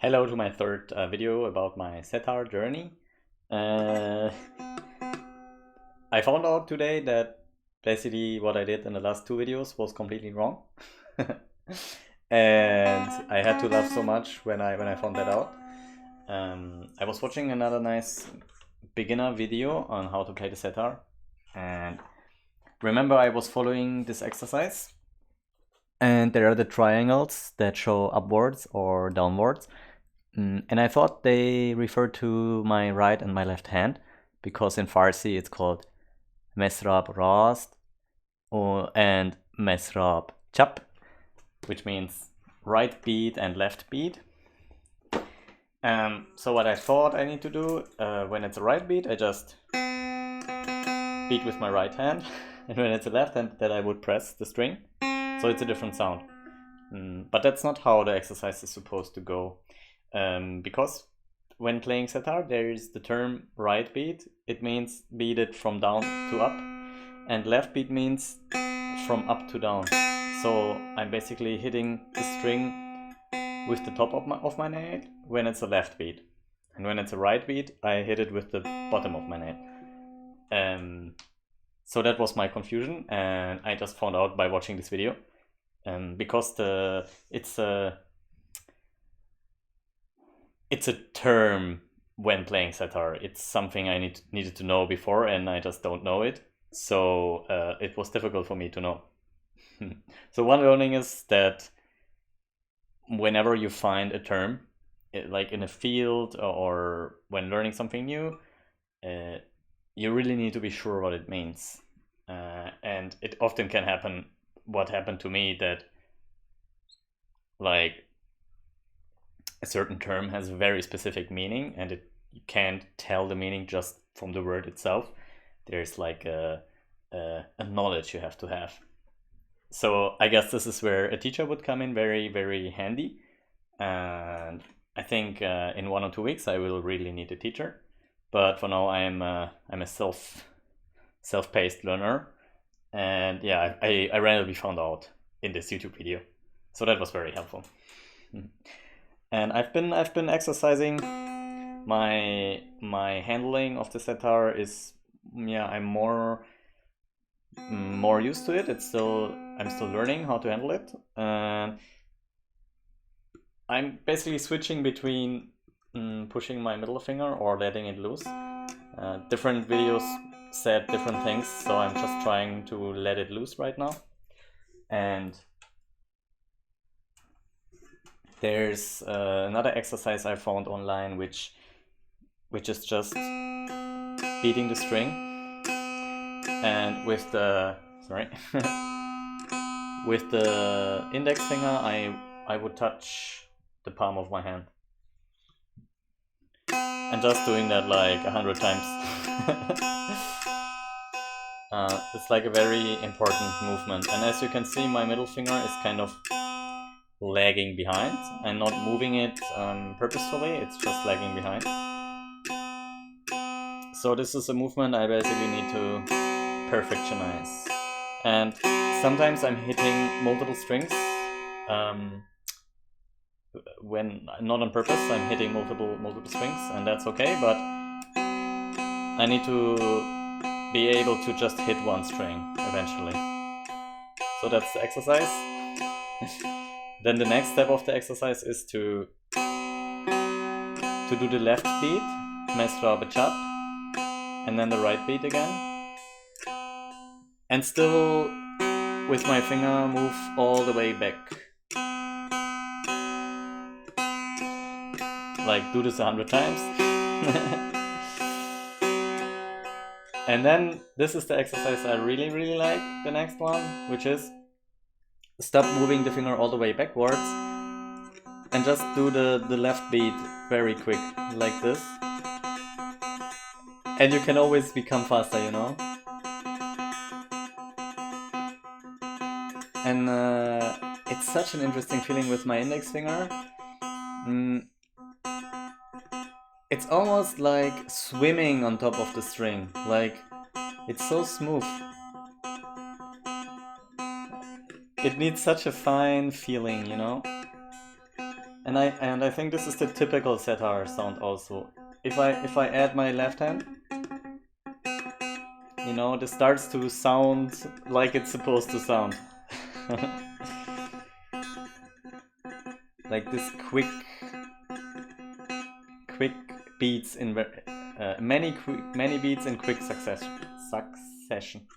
Hello to my third video about my Setar journey. Uh, I found out today that basically what I did in the last two videos was completely wrong. And I had to laugh so much when I found that out. I was watching another nice beginner video on how to play the Setar, and remember I was following this exercise, and there are the triangles that show upwards or downwards. And I thought they referred to my right and my left hand, because in Farsi it's called mesrab rast and mesrab chap, which means right beat and left beat. So what I thought I need to do, when it's a right beat, I just beat with my right hand, and when it's a left hand, that I would press the string, so it's a different sound. But that's not how the exercise is supposed to go. Because when playing Setar, there is the term right beat. It means beat it from down to up, and left beat means from up to down. So I'm basically hitting the string with the top of my nail when it's a left beat, and when it's a right beat, I hit it with the bottom of my nail. So that was my confusion, and I just found out by watching this video. Because it's a term when playing Setar. It's something I needed to know before, and I just don't know it. So it was difficult for me to know. So one learning is that whenever you find a term, like in a field or when learning something new, you really need to be sure what it means. And it often can happen, what happened to me, that like a certain term has a very specific meaning, and you can't tell the meaning just from the word itself. There's like a knowledge you have to have. So I guess this is where a teacher would come in very, very handy. And I think in 1 or 2 weeks I will really need a teacher. But for now I'm a self-paced learner. And yeah, I randomly found out in this YouTube video. So that was very helpful. And I've been exercising. My handling of the Setar is, yeah, I'm more used to it. I'm still learning how to handle it. And I'm basically switching between pushing my middle finger or letting it loose. Different videos said different things, so I'm just trying to let it loose right now. And there's another exercise I found online, which is just beating the string, and with the with the index finger I would touch the palm of my hand, and just doing that like 100 times. It's like a very important movement, and as you can see, my middle finger is kind of lagging behind. I'm not moving it purposefully, it's just lagging behind. So this is a movement I basically need to perfectionize. And sometimes I'm hitting multiple strings. When not on purpose, I'm hitting multiple strings, and that's okay, but I need to be able to just hit one string eventually. So that's the exercise. Then the next step of the exercise is to do the left beat, mesra bachap, and then the right beat again. And still, with my finger, move all the way back. Like, do this 100 times. And then, this is the exercise I really, really like, the next one, which is stop moving the finger all the way backwards and just do the left beat very quick, like this. And you can always become faster, you know? And it's such an interesting feeling with my index finger. It's almost like swimming on top of the string. Like, it's so smooth. It needs such a fine feeling, you know? And I think this is the typical Setar sound also. If I add my left hand, you know, this starts to sound like it's supposed to sound. Like this quick beats in many beats in quick succession.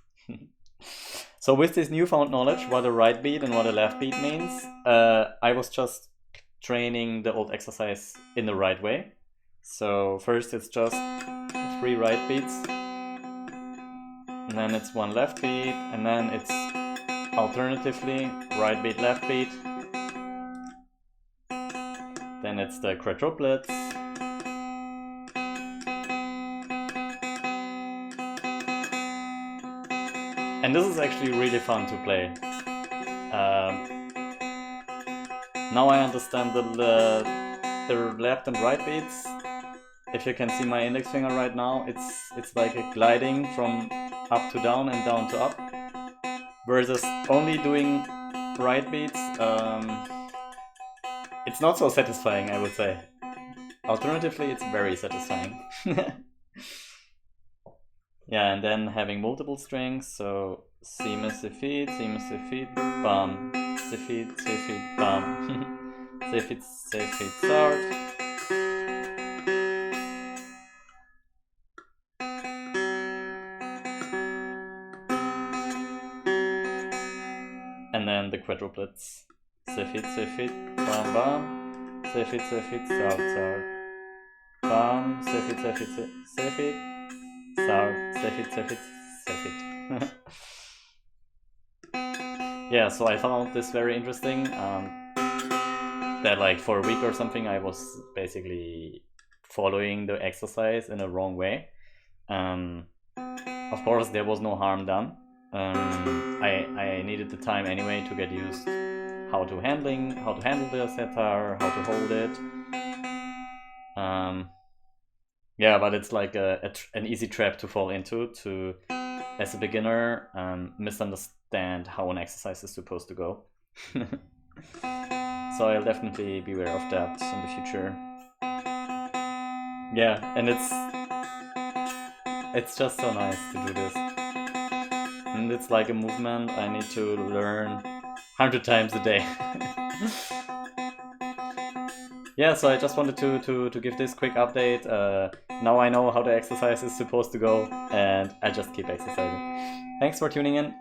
So with this newfound knowledge, what a right beat and what a left beat means, I was just training the old exercise in the right way. So first it's just 3 right beats, and then it's 1 left beat, and then it's alternatively right beat, left beat. Then it's the quadruplets. And this is actually really fun to play. Now I understand the left and right beats. If you can see my index finger right now, it's like a gliding from up to down and down to up. Versus only doing right beats, it's not so satisfying, I would say. Alternatively, it's very satisfying. Yeah, and then having multiple strings, so C major feet, bam, C feet, bam, C feet, start. And then the quadruplets, C feet, bam, bam, C feet, start, bam, C feet, start, C feet. Yeah, so I found this very interesting. That like for a week or something I was basically following the exercise in a wrong way. Of course there was no harm done. I needed the time anyway to get used how to handle the setar, how to hold it. Yeah, but it's like an easy trap to fall into to, as a beginner, misunderstand how an exercise is supposed to go. So I'll definitely be aware of that in the future. Yeah, and it's just so nice to do this. And it's like a movement I need to learn 100 times a day. Yeah, so I just wanted to give this quick update. Now I know how the exercise is supposed to go, and I just keep exercising. Thanks for tuning in.